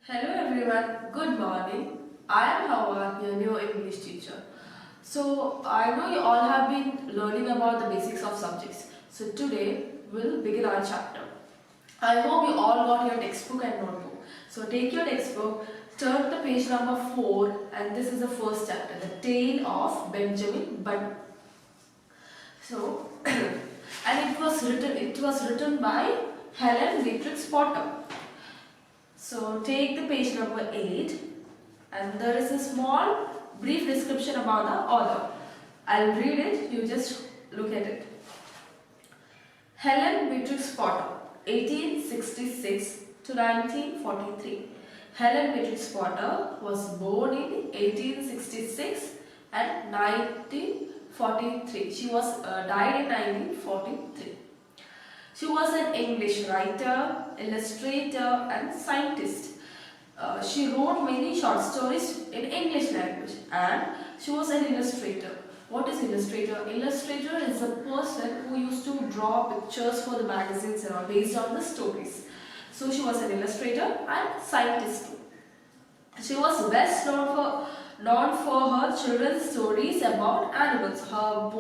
Hello everyone, good morning. I am Hawa, your new English teacher. So I know you all have been learning about the basics of subjects. So today we'll begin our chapter. I hope you all got your textbook and notebook. So take your textbook, turn to page number 4 and this is the first chapter, The Tale of Benjamin Button. So and it was written by Helen Beatrix Potter. So take the page number 8 and there is a small brief description about the author. I'll read it, you just look at it. Helen Beatrix Potter, 1866 to 1943. Helen Beatrix Potter was born in 1866 and 1943. She was died in 1943. She was an English writer, illustrator and scientist. She wrote many short stories in English language and she was an illustrator. What is illustrator? Illustrator is a person who used to draw pictures for the magazines and all based on the stories. So she was an illustrator and scientist too. She was best known for her children's stories about animals. Her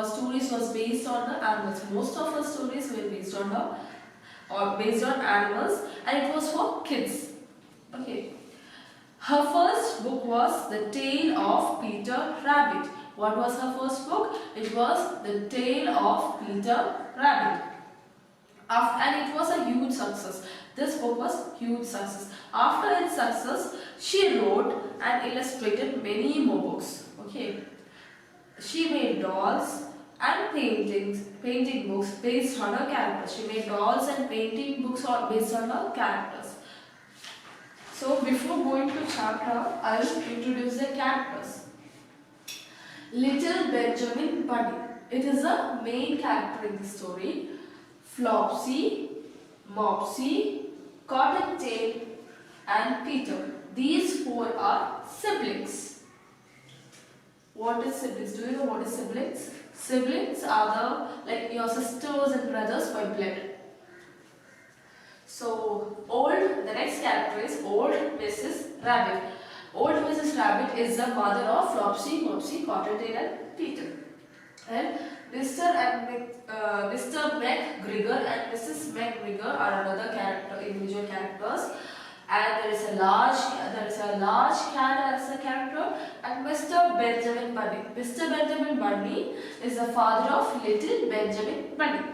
stories was based on the animals. Most of her stories were based on animals, and it was for kids. Okay. Her first book was The Tale of Peter Rabbit. What was her first book? It was The Tale of Peter Rabbit. And it was a huge success. This book was huge success. After its success, she wrote and illustrated many more books. Okay. She made dolls and painting books based on her characters. She made dolls and painting books based on her characters. So before going to chapter, I will introduce the characters. Little Benjamin Bunny. It is the main character in the story. Flopsy, Mopsy, Cottontail and Peter. These four are siblings. What is siblings? Do you know what is siblings? Siblings are like your sisters and brothers by blood. So the next character is Old Mrs. Rabbit. Old Mrs. Rabbit is the mother of Flopsy, Mopsy, Cottontail and Peter. And Mr. McGregor and Mrs. McGregor are another individual characters. And there is a large cat as a character, and Mr. Benjamin Bunny. Mr. Benjamin Bunny is the father of little Benjamin Bunny.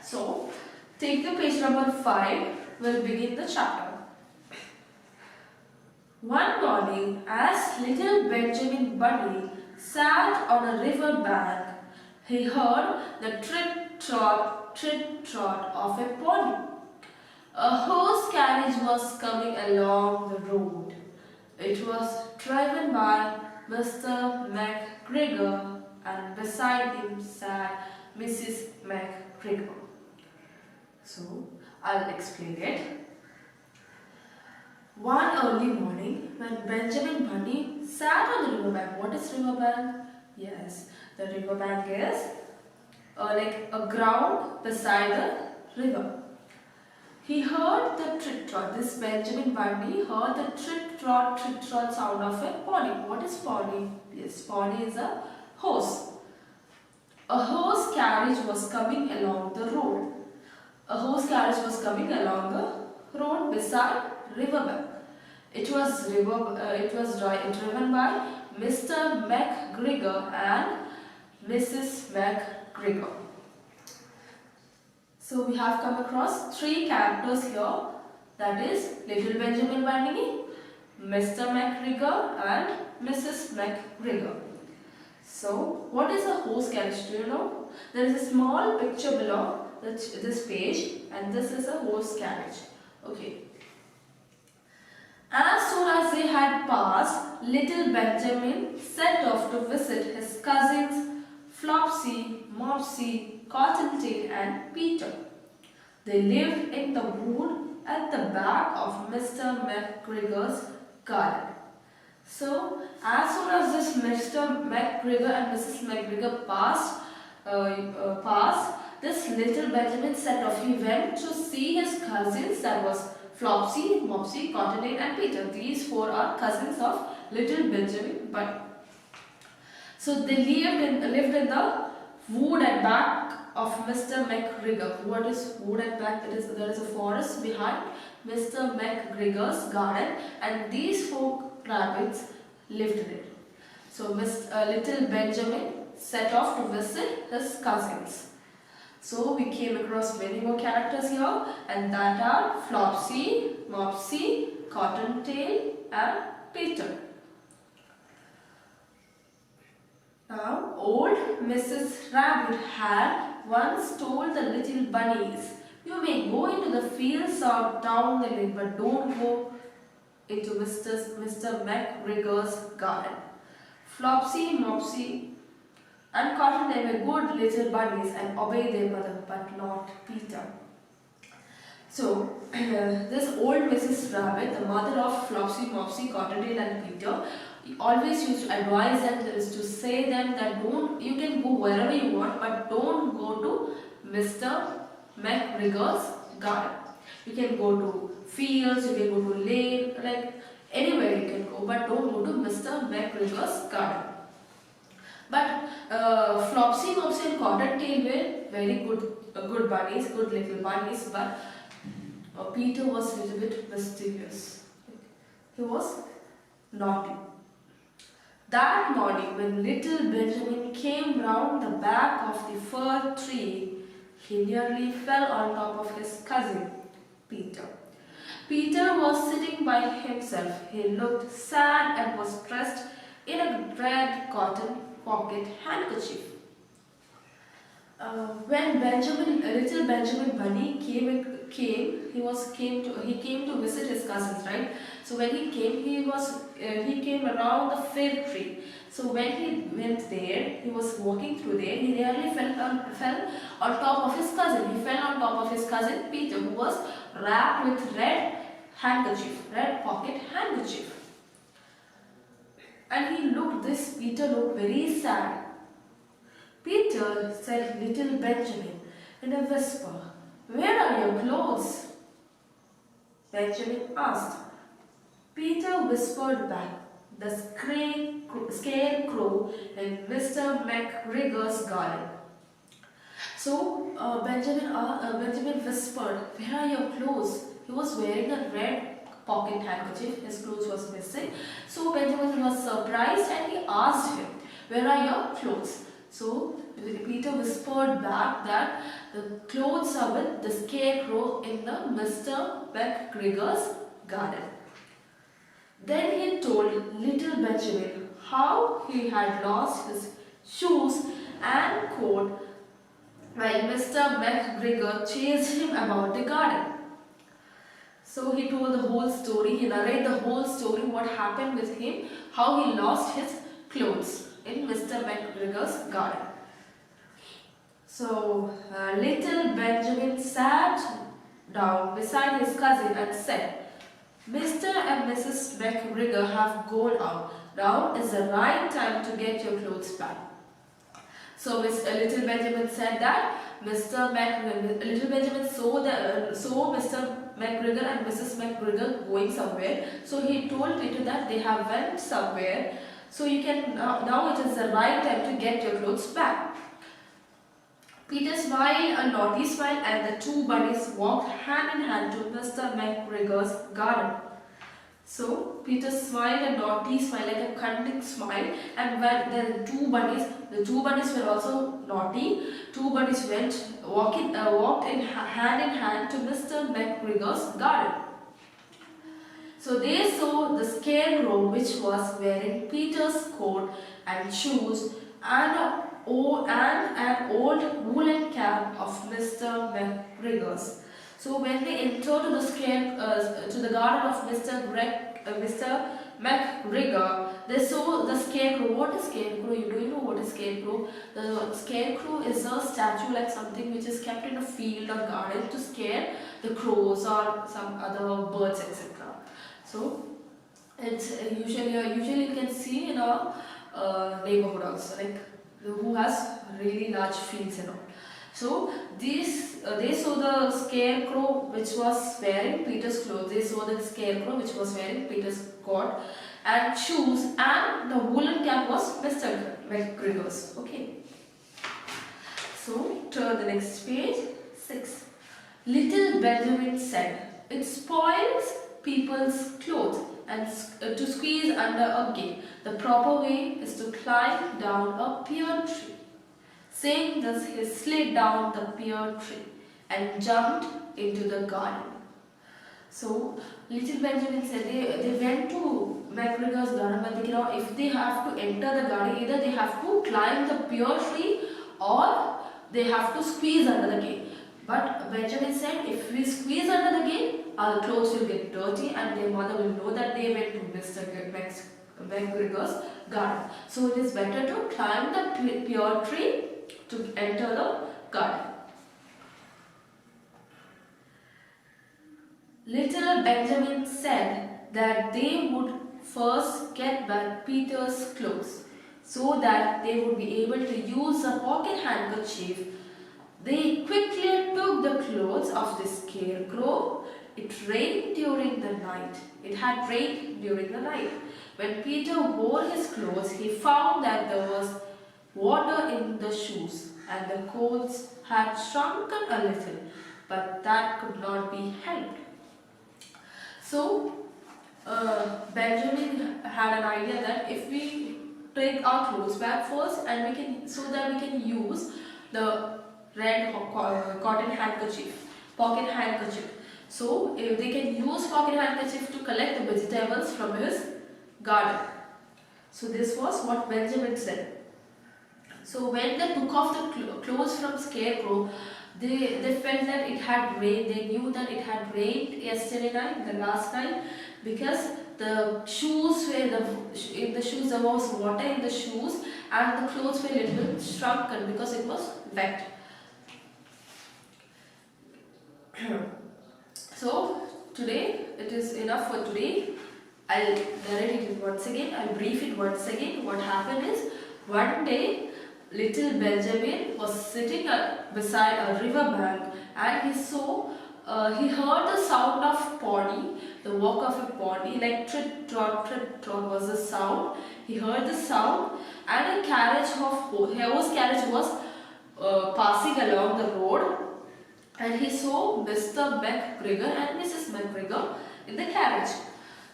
So, take the page number 5. We'll begin the chapter. One morning, as little Benjamin Bunny sat on a river bank, he heard the trot of a pony. A horse carriage was coming along the road. It was driven by Mr. McGregor and beside him sat Mrs. McGregor. So, I'll explain it. One early morning, when Benjamin Bunny sat on the riverbank. What is riverbank? Yes, the riverbank is like a ground beside the river. He heard the trit-trot. This Benjamin Bunny heard the trit-trot sound of a pony. What is pony? Yes, pony is a horse. A horse carriage was coming along the road. A horse carriage was coming along the road beside riverbank. It was driven by Mr. McGregor and Mrs. McGregor. So we have come across 3 characters here, that is little Benjamin Bunny, Mr. McGregor and Mrs. McGregor. So what is a horse carriage? Do you know? There is a small picture below this page and this is a horse carriage. Okay. As soon as they had passed, little Benjamin set off to visit his cousins Flopsy, Mopsy, Cottontail and Peter. They lived in the wood at the back of Mr. McGregor's garden. So, as soon as this Mr. McGregor and Mrs. McGregor passed, this little Benjamin set off. He went to see his cousins, that was Flopsy, Mopsy, Cottontail and Peter. These four are cousins of little Benjamin Bunny. So they lived in the wood at back of Mr. McGregor. What is wood at back? There is a forest behind Mr. McGregor's garden, and these four rabbits lived in it. So little Benjamin set off to visit his cousins. So we came across many more characters here, and that are Flopsy, Mopsy, Cottontail and Peter. Now, old Mrs. Rabbit had once told the little bunnies, "You may go into the fields or down the lane, but don't go into Mr. McGregor's garden." Flopsy, Mopsy and Cottontail were good little bunnies and obeyed their mother, but not Peter. So, this old Mrs. Rabbit, the mother of Flopsy, Mopsy, Cottontail and Peter, always used to advise them, is to say them that you can go wherever you want, but don't go to Mr. McGregor's garden. You can go to fields, you can go to lane, like anywhere you can go, but don't go to Mr. McGregor's garden. But Flopsy, Mopsy and Cottontail were very good bunnies, good little bunnies, but Peter was a little bit mischievous. He was naughty. That morning, when little Benjamin came round the back of the fir tree, he nearly fell on top of his cousin, Peter. Peter was sitting by himself. He looked sad and was dressed in a red cotton pocket handkerchief. When little Benjamin Bunny came to visit his cousins, right? So when he came around the fir tree. So when he went there, he was walking through there. He nearly fell on top of his cousin. He fell on top of his cousin Peter, who was wrapped with red pocket handkerchief. And Peter looked very sad. Peter, said little Benjamin in a whisper, "Where are your clothes?" Benjamin asked. Peter whispered back, "The scarecrow in Mr. McGregor's garden." So Benjamin whispered, "Where are your clothes?" He was wearing a red pocket handkerchief. His clothes was missing. So Benjamin was surprised and he asked him, "Where are your clothes?" So Peter whispered back that the clothes are with the scarecrow in the Mr. McGregor's garden. Then he told little Benjamin how he had lost his shoes and coat while Mr. McGregor chased him about the garden. So he told the whole story, he narrated the whole story, what happened with him, how he lost his clothes in Mr. McGregor's garden. So little Benjamin sat down beside his cousin and said, "Mr. and Mrs. McGregor have gone out. Now is the right time to get your clothes back." So little Benjamin said that little Benjamin saw Mr. McGregor and Mrs. McGregor going somewhere. So he told Peter that they have went somewhere. So you can now it is the right time to get your clothes back. Peter smiled a naughty smile and the two bunnies walked hand in hand to Mr. McGregor's garden. So Peter smiled a naughty smile, like a cunning smile, and when the two bunnies were also naughty. Two bunnies walked hand in hand to Mr. McGregor's garden. So they saw the scarecrow, which was wearing Peter's coat and shoes and an old woolen cap of Mr. McGregor's. So when they entered to the garden of Mr. McGregor, they saw the scarecrow. What is scarecrow? Do you know what is scarecrow? The scarecrow is a statue, like something which is kept in a field or garden to scare the crows or some other birds, etc. So it's usually you can see in a neighborhood also, like who has really large fields and all. So they saw the scarecrow which was wearing Peter's clothes. They saw the scarecrow which was wearing Peter's coat and shoes, and the woolen cap was Mr. McGregor's. Okay. So turn the next page. 6. Little Benjamin said, "It spoils people's clothes and to squeeze under a gate. The proper way is to climb down a pear tree." Saying this, he slid down the pear tree and jumped into the garden. So, little Benjamin said they went to McGregor's garden, but they cannot, if they have to enter the garden, either they have to climb the pear tree or they have to squeeze under the gate. But Benjamin said, if we squeeze under the gate, our clothes will get dirty and their mother will know that they went to Mr. McGregor's garden. So it is better to climb the pear tree to enter the garden. Little Benjamin said that they would first get back Peter's clothes so that they would be able to use a pocket handkerchief. They quickly took the clothes of the scarecrow. It rained during the night. It had rained during the night. When Peter wore his clothes, he found that there was water in the shoes and the coals had shrunken a little, but that could not be helped. So, Benjamin had an idea that if we take our clothes back first and we can, so that we can use the red cotton handkerchief, pocket handkerchief. So, if they can use pocket handkerchief to collect the vegetables from his garden. So, this was what Benjamin said. So, when they took off the clothes from Scarecrow, they felt that it had rained. They knew that it had rained yesterday night, the last night, because the shoes were in the shoes there was water in the shoes, and the clothes were a little bit shrunken because it was wet. So today it is enough for today. I'll narrate it once again. I'll brief it once again. What happened is, one day little Benjamin was sitting beside a river bank, and he heard the sound of pony, the walk of a pony, like trit trot was the sound. He heard the sound, and a horse carriage was passing along the road, and he saw Mr. McGregor and Mrs. McGregor in the carriage.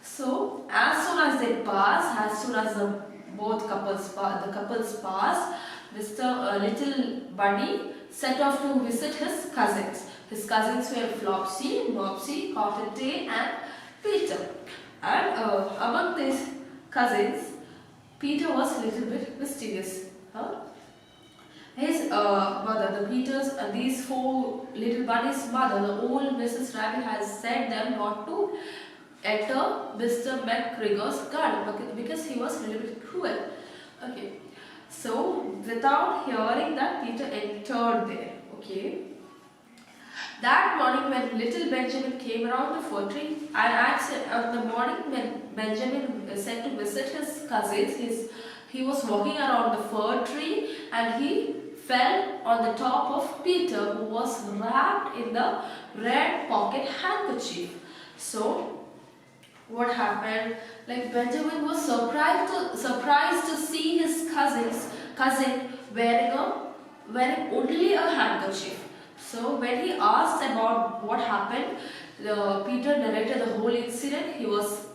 So as soon as they passed, as soon as the couples passed, Mr. Little Bunny set off to visit his cousins. His cousins were Flopsy, Mopsy, Cottontail and Peter. And among these cousins, Peter was a little bit mysterious. His mother, these four little bunnies' mother, the old Mrs. Rabbit, has said them not to enter Mr. McGregor's garden because he was a little bit cruel. Okay. So, without hearing that, Peter entered there. Okay. That morning, when little Benjamin came around the fir tree, and the morning when Benjamin said to visit his cousins, he was walking around the fir tree and he fell on the top of Peter, who was wrapped in the red pocket handkerchief. So, what happened? Like, Benjamin was surprised to see his cousin wearing only a handkerchief. So when he asked about what happened, Peter narrated the whole incident. He was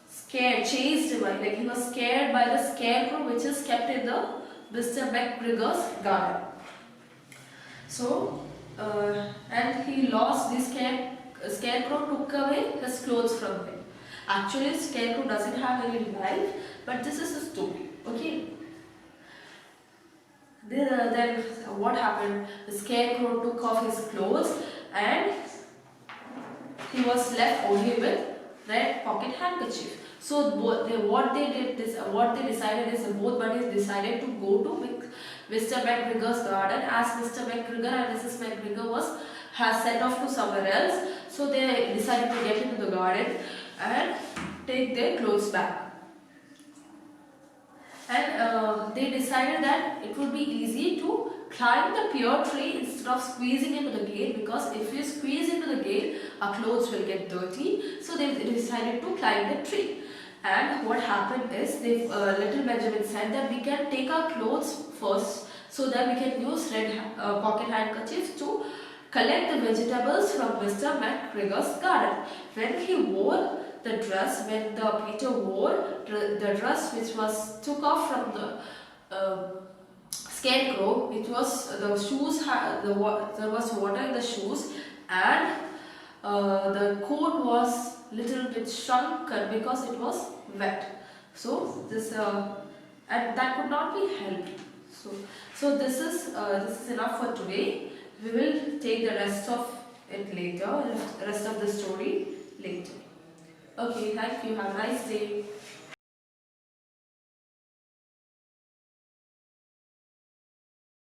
scared, he was scared by the scarecrow which is kept in the Mr. McGregor's garden. So and he lost this scarecrow, took away his clothes from him. Actually, scarecrow doesn't have any life, but this is a story. Okay. Then what happened? The scarecrow took off his clothes and he was left only with red pocket handkerchief. So what they decided is both buddies decided to go to Mr. McGregor's garden, as Mr. McGregor and Mrs. McGregor has set off to somewhere else. So they decided to get into the garden and take their clothes back. and they decided that it would be easy to climb the pear tree instead of squeezing into the gate, because if you squeeze into the gate, our clothes will get dirty. So they decided to climb the tree. And what happened is, little Benjamin said that we can take our clothes first, so that we can use red pocket handkerchiefs to collect the vegetables from Mr. McGregor's garden. When he wore the dress, when the Peter wore the dress which was took off from the scarecrow, it was the shoes there was water in the shoes, and the coat was little bit shrunken because it was wet. So this and that could not be helped. So this is enough for today. We will take the rest of it later, rest of the story later. Okay, thank you. Have a nice day.